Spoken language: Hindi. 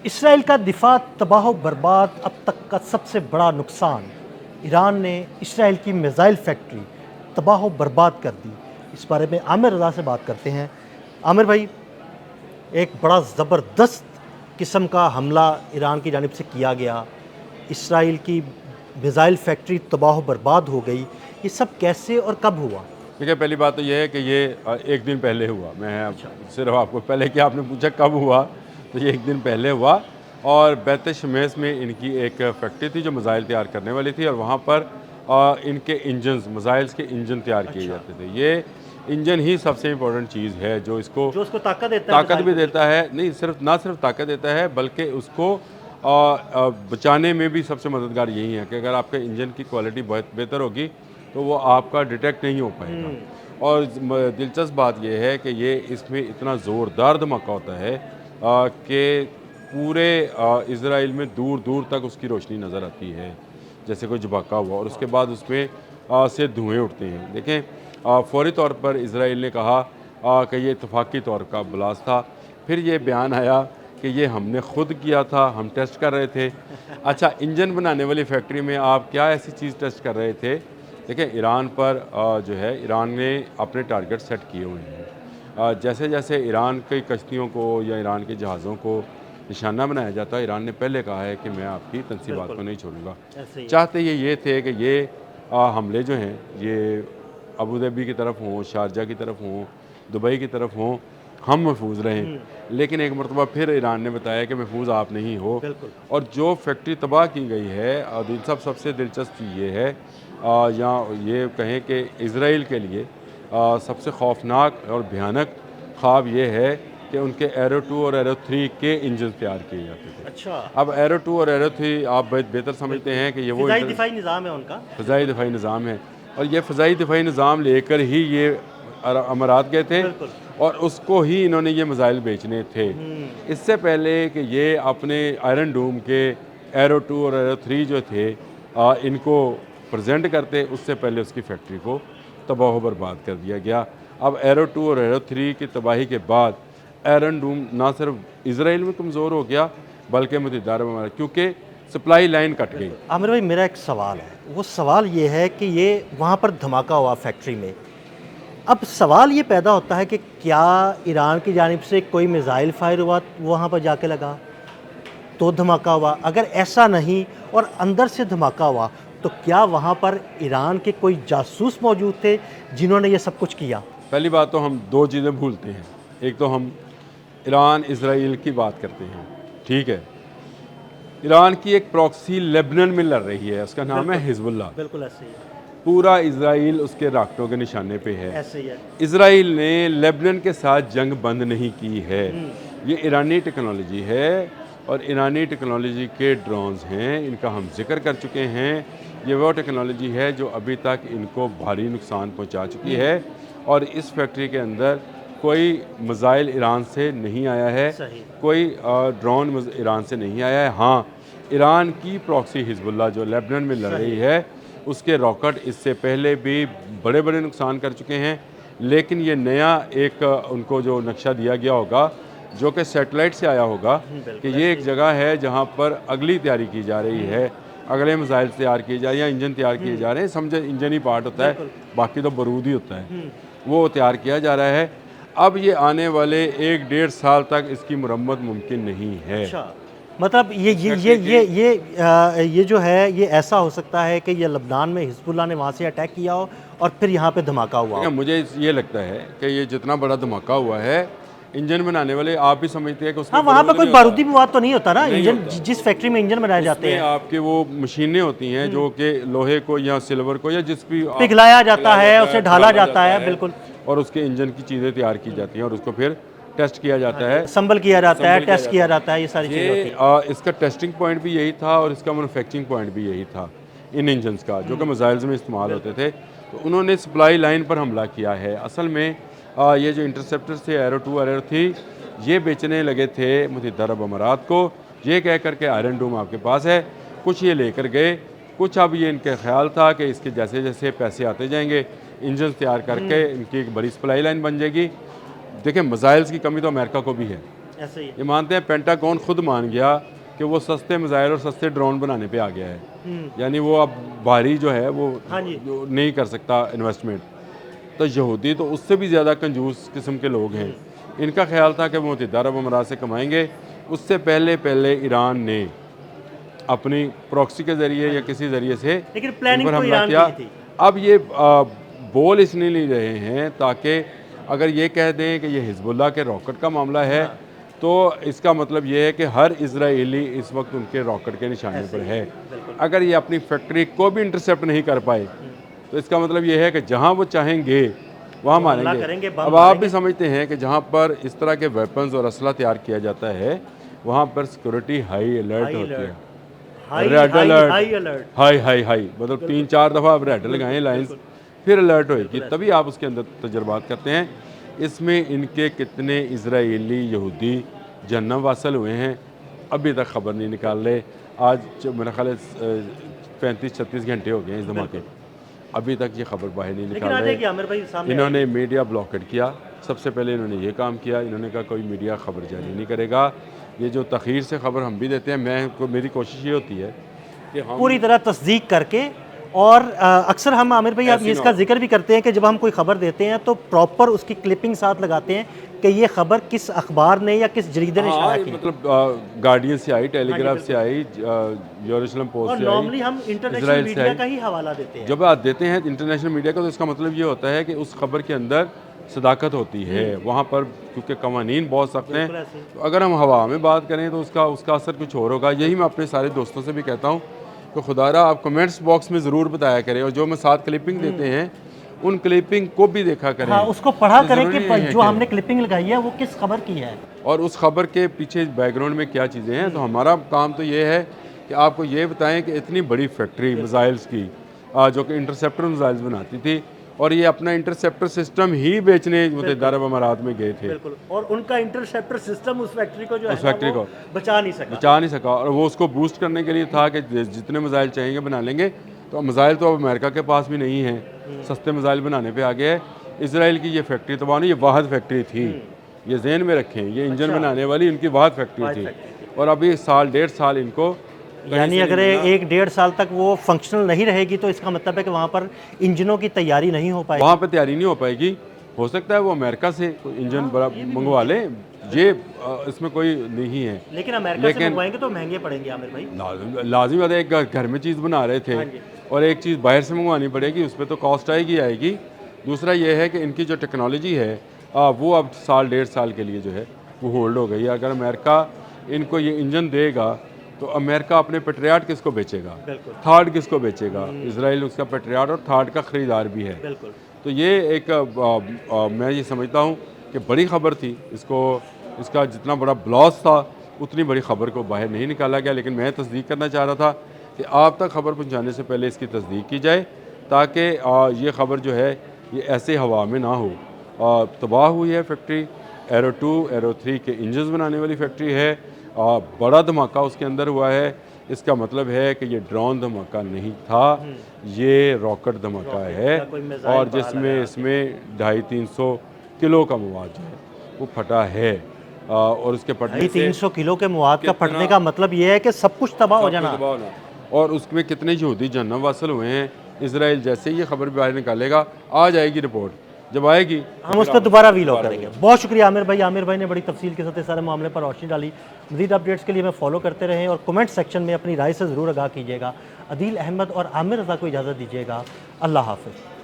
इसराइल का दिफा तबाह बर्बाद, अब तक का सबसे बड़ा नुकसान। ईरान ने इसराइल की मिसाइल फैक्ट्री तबाह बर्बाद कर दी। इस बारे में आमिर रज़ा से बात करते हैं। आमिर भाई, एक बड़ा ज़बरदस्त किस्म का हमला ईरान की जानिब से किया गया, इसराइल की मिसाइल फैक्ट्री तबाह बर्बाद हो गई। ये सब कैसे और कब हुआ? देखिए, पहली बात तो ये है कि ये एक दिन पहले हुआ। मैं अच्छा। सिर्फ आपको पहले कि आपने पूछा कब हुआ, तो ये एक दिन पहले हुआ। और बैत शमेस में इनकी एक फैक्ट्री थी जो मिसाइल तैयार करने वाली थी, और वहाँ पर इनके इंजन्स, मिसाइल्स के इंजन तैयार किए अच्छा, जाते थे। ये इंजन ही सबसे इम्पोर्टेंट चीज़ है जो इसको जो उसको ताकत देता है ताकत मिसाइल भी को। देता है। नहीं, सिर्फ ना सिर्फ ताकत देता है, बल्कि उसको बचाने में भी सबसे मददगार यही है कि अगर आपके इंजन की क्वालिटी बहुत बेहतर होगी तो वो आपका डिटेक्ट नहीं हो पाएगा। और दिलचस्प बात यह है कि ये इसमें इतना ज़ोरदार धमाका होता है कि पूरे इज़राइल में दूर दूर तक उसकी रोशनी नज़र आती है, जैसे कोई झपाका हुआ, और उसके बाद उसमें से धुएँ उठते हैं। देखें, फौरी तौर पर इज़राइल ने कहा कि ये इत्तफाकी तौर का ब्लास्ट था। फिर ये बयान आया कि ये हमने खुद किया था, हम टेस्ट कर रहे थे। अच्छा, इंजन बनाने वाली फैक्ट्री में आप क्या ऐसी चीज़ टेस्ट कर रहे थे? देखिए, ईरान पर जो है, ईरान ने अपने टारगेट सेट किए हुए हैं। जैसे जैसे ईरान की कश्तियों को या ईरान के जहाज़ों को निशाना बनाया जाता है, ईरान ने पहले कहा है कि मैं आपकी तनसीबात को नहीं छोड़ूंगा। ऐसे ही। चाहते ये थे कि ये हमले जो हैं ये अबू धाबी की तरफ हों, शारजा की तरफ हों, दुबई की तरफ हों, हम महफूज रहें। लेकिन एक मरतबा फिर ईरान ने बताया कि महफूज आप नहीं हो। बिल्कुल। और जो फैक्ट्री तबाह की गई है, सबसे दिलचस्प चीज़ ये है, या ये कहें कि इज़राइल के लिए सबसे खौफनाक और भयानक ख्वाब ये है कि उनके एरो 2 और एरो 3 के इंजन तैयार किए जाते थे। अच्छा। अब एरो 2 और एरो 3 आप बेहतर समझते हैं कि ये वो फिज़ाई दिफाई निज़ाम है उनका। फ़ज़ाई दिफाई निज़ाम है, और ये फ़ज़ाई दिफाई निज़ाम लेकर ही ये अमारात गए थे, बिल्कुल। और उसको ही इन्होंने ये मिसाइल बेचने थे। इससे पहले कि ये अपने आयरन डूम के एरो 2 और एरो 3 जो थे इनको प्रेजेंट करते, उससे पहले उसकी फैक्ट्री को तबाह बर्बाद कर दिया गया। अब एरो 2 और एरो 3 की तबाही के बाद आयरन डूम ना सिर्फ इज़राइल में कमज़ोर हो गया, बल्कि मुत्तहिदा अरब अमारात, क्योंकि सप्लाई लाइन कट गई। आमिर भाई, मेरा एक सवाल है, वो सवाल ये है कि ये वहाँ पर धमाका हुआ फैक्ट्री में। अब सवाल ये पैदा होता है कि क्या ईरान की जानिब से कोई मिसाइल फायर हुआ वहाँ पर जाके लगा तो धमाका हुआ? अगर ऐसा नहीं और अंदर से धमाका हुआ, तो क्या वहाँ पर ईरान के कोई जासूस मौजूद थे जिन्होंने ये सब कुछ किया? पहली बात तो हम दो चीज़ें भूलते हैं। एक तो हम ईरान इसराइल की बात करते हैं, ठीक है। ईरान की एक प्रॉक्सी लेबनान में लड़ रही है, उसका नाम है हिजबुल्लाह। बिल्कुल ऐसे ही है। पूरा इज़राइल उसके राकेटों के निशाने पे है। ऐसे ही है। इज़राइल ने लेबनान के साथ जंग बंद नहीं की है। ये ईरानी टेक्नोलॉजी है, और ईरानी टेक्नोलॉजी के ड्रोन्स हैं, इनका हम जिक्र कर चुके हैं। ये वो टेक्नोलॉजी है जो अभी तक इनको भारी नुकसान पहुंचा चुकी है, और इस फैक्ट्री के अंदर कोई मिसाइल ईरान से नहीं आया है, सही। कोई ड्रोन ईरान से नहीं आया है। हाँ, ईरान की प्रॉक्सी हिजबुल्लाह जो लेबनान में लड़ रही है, उसके रॉकेट इससे पहले भी बड़े बड़े नुकसान कर चुके हैं। लेकिन ये नया एक उनको जो नक्शा दिया गया होगा, जो कि सैटेलाइट से आया होगा, कि ये एक जगह है जहाँ पर अगली तैयारी की जा रही है, अगले मिसाइल तैयार किए जा रहे हैं या इंजन तैयार किए जा रहे हैं। समझे, इंजन ही पार्ट होता है, बाकी तो बारूद ही होता है, वो तैयार किया जा रहा है। अब ये आने वाले 1-1.5 साल तक इसकी मुरम्मत मुमकिन नहीं है। अच्छा, मतलब ये जो है, ये ऐसा हो सकता है कि ये लबनान में हिजबुल्लाह ने वहाँ से अटैक किया हो और फिर यहाँ पे धमाका हुआ हो। मुझे ये लगता है कि ये जितना बड़ा धमाका हुआ है, इंजन बनाने वाले आप भी समझते हैं कि उसमें हाँ, वहाँ पर कोई बारूदी विवाद तो नहीं होता ना? नहीं इंजन होता। जिस फैक्ट्री में इंजन बनाए जाते उसमें हैं, आपके वो मशीनें होती हैं जो कि लोहे को या सिल्वर को या जिस भी पिघलाया जाता है, उसे ढाला जाता है, बिल्कुल, और उसके इंजन की चीज़ें तैयार की जाती हैं, और उसको फिर टेस्ट किया जाता है, संबल किया जाता है, संबल किया टेस्ट किया जाता है, ये सारी चीज़ें होती हैं। इसका टेस्टिंग पॉइंट भी यही था, और इसका मैन्युफैक्चरिंग पॉइंट भी यही था इन इंजन्स का, जो कि मिसाइल्स में इस्तेमाल होते थे। तो उन्होंने सप्लाई लाइन पर हमला किया है। असल में ये जो इंटरसेप्टर थे एरो 2 और एरो 3, ये बेचने लगे थे मुत्तहिदा अरब अमारात को, ये कह कर के आयरन डूम आपके पास है। कुछ ये लेकर गए, कुछ अब ये इनका ख्याल था कि इसके जैसे जैसे पैसे आते जाएंगे, इंजन तैयार करके इनकी एक बड़ी सप्लाई लाइन बन जाएगी। देखिए, मिसाइल्स की कमी तो अमेरिका को भी है, ऐसे ही है। ये मानते हैं, पेंटागन खुद मान गया कि वो सस्ते मिसाइल और सस्ते ड्रोन बनाने पे आ गया है, यानी वो अब भारी जो है वो हाँ जी। जो नहीं कर सकता इन्वेस्टमेंट। तो यहूदी तो उससे भी ज़्यादा कंजूस किस्म के लोग हैं। इनका ख्याल था कि वो मुत्तहिदा अरब अमारात से कमाएंगे। उससे पहले पहले ईरान ने अपनी प्रॉक्सी के ज़रिए या किसी ज़रिए से लेकिन इन प्लानिंग पर तो हमला ईरान किया। की ही थी। अब ये बोल इसलिए ले रहे हैं ताकि अगर ये कह दें कि ये हिजबुल्लाह के रॉकेट का मामला है, तो इसका मतलब ये है कि हर इजरायली इस वक्त उनके रॉकेट के निशाने ऐसे पर ही है। बिल्कुल। अगर ये अपनी फैक्ट्री को भी इंटरसेप्ट नहीं कर पाए, तो इसका मतलब ये है कि जहाँ वो चाहेंगे वहाँ वो हमला मारेंगे। करेंगे, बम अब आप मारेंगे। भी समझते हैं कि जहाँ पर इस तरह के वेपन्स और असला तैयार किया जाता है, वहाँ पर सिक्योरिटी हाई अलर्ट हाई होती अलर्ट, है। High red high alert, high alert. High high high, मतलब 3-4 दफ़ा आप रेड लगाएं लाइंस, फिर अलर्ट होएगी, तभी आप उसके अंदर तजर्बात करते हैं। इसमें इनके कितने इजरायली यहूदी जहन्नम वासल हुए हैं, अभी तक खबर नहीं निकाल रहे। आज मेरा ख्याल है 35-36 घंटे हो गए हैं इस धमाके, अभी तक ये खबर बाहर नहीं लेकिन निकाल आ रहे। जाएगी आमिर भाई, सामने इन्होंने मीडिया ब्लॉकेट किया, सबसे पहले इन्होंने ये काम किया। इन्होंने कहा कोई मीडिया खबर जारी नहीं करेगा। ये जो तखीर से खबर हम भी देते हैं, मेरी कोशिश ये होती है कि हम पूरी तरह तस्दीक करके। और अक्सर हम आमिर भाई आप ऐसी ये ना इसका हो। जिक्र भी करते हैं कि जब हम कोई खबर देते हैं तो प्रॉपर उसकी क्लिपिंग साथ लगाते हैं कि ये खबर किस अखबार ने या किस जरीदे ने हाँ, शाया ये की। मतलब गार्डियन से आई, टेलीग्राफ से आई, यरूशलेम और पोस्ट से नॉर्मली आई, हम इंटरनेशनल इजराइल से मीडिया आई। का ही हवाला देते हैं। जब आप देते हैं इंटरनेशनल मीडिया का, तो इसका मतलब ये होता है कि उस खबर के अंदर सदाकत होती है वहाँ पर, क्योंकि कवानीन बहुत सख्त हैं। बिल्कुल ऐसे ही। तो अगर हम हवा में बात करें तो उसका असर कुछ और होगा। यही मैं अपने सारे दोस्तों से भी कहता हूँ कि खुदारा आप कमेंट्स बॉक्स में ज़रूर बताया करें, और जो मैं साथ क्लिपिंग देते हैं उन क्लिपिंग को भी देखा करें। हाँ, उसको पढ़ा ये करें ज़रूरी कि नहीं है जो हमने क्लिपिंग लगाई है वो किस खबर की है। और उस खबर के पीछे बैकग्राउंड में क्या चीज़ें हैं। तो हमारा काम तो ये है कि आपको ये बताएं कि इतनी बड़ी फैक्ट्री मिसाइल्स की, जो कि इंटरसेप्टर मिसाइल्स बनाती थी, और ये अपना इंटरसेप्टर सिस्टम ही बेचने मुत्तहिदा अरब अमारात में गए थे। बिल्कुल। और उनका इंटरसेप्टर सिस्टम उस फैक्ट्री को जो उस है ना, फैक्ट्री वो को बचा नहीं सका। बचा नहीं सका, और वो उसको बूस्ट करने के लिए था कि जितने मिसाइल चाहिए बना लेंगे। तो मिसाइल तो अब अमेरिका के पास भी नहीं है, सस्ते मिसाइल बनाने पे आ गए है। इसराइल की ये फैक्ट्री तबाह नहीं, ये वाहद फैक्ट्री थी, ये जहन में रखें, ये इंजन बनाने वाली इनकी वाहद फैक्ट्री थी। और अभी साल 1.5 साल इनको यानी अगर 1-1.5 साल तक वो फंक्शनल नहीं रहेगी तो इसका मतलब है कि वहाँ पर इंजनों की तैयारी नहीं हो पाएगी। वहाँ पे तैयारी नहीं हो पाएगी। हो सकता है वो अमेरिका से कोई इंजन बड़ा मंगवा ले, ये इसमें कोई नहीं है। लेकिन अमेरिका से मंगवाएंगे तो महंगे पड़ेंगे आमिर भाई। लाजिम बात है, एक घर में चीज़ बना रहे थे और एक चीज़ बाहर से मंगवानी पड़ेगी, उस पर तो कॉस्ट आएगी। दूसरा ये है कि इनकी जो टेक्नोलॉजी है वो अब साल 1.5 साल के लिए जो है वो होल्ड हो गई है। अगर अमेरिका इनको ये इंजन देगा तो अमेरिका अपने पेट्रियाट किसको बेचेगा, थार्ड किसको बेचेगा। इसराइल उसका पेट्रियाट और थार्ड का ख़रीदार भी है। बिल्कुल। तो ये एक मैं ये समझता हूँ कि बड़ी खबर थी। इसका जितना बड़ा ब्लॉस था उतनी बड़ी खबर को बाहर नहीं निकाला गया। लेकिन मैं तस्दीक करना चाह रहा था कि आप तक खबर पहुँचाने से पहले इसकी तस्दीक की जाए, ताकि ये खबर जो है ये ऐसे हवा में ना हो। तबाह हुई है फैक्ट्री, एरो 2 एरो 3 के इंजन बनाने वाली फैक्ट्री है। बड़ा धमाका उसके अंदर हुआ है। इसका मतलब है कि ये ड्रोन धमाका नहीं था, ये रॉकेट धमाका है, और जिसमें इसमें 250-300 किलो का मवाद जो है वो फटा है। और उसके फटने से 300 किलो के मवाद का फटने का मतलब ये है कि सब कुछ तबाह हो जाना। और उसमें कितने यहूदी जहन्नम वासल हुए हैं। इसराइल जैसे ही ये खबर बाहर निकालेगा, आ जाएगी रिपोर्ट, जब आएगी हम उस पर दोबारा वीलॉग करेंगे। बहुत शुक्रिया आमिर भाई। आमिर भाई ने बड़ी तफसील के साथ इस सारे मामले पर रोशनी डाली। मज़ीद अपडेट्स के लिए हमें फॉलो करते रहें और कमेंट सेक्शन में अपनी राय से ज़रूर आगाह कीजिएगा। अदील अहमद और आमिर रज़ा को इजाज़त दीजिएगा। अल्लाह हाफ़िज़।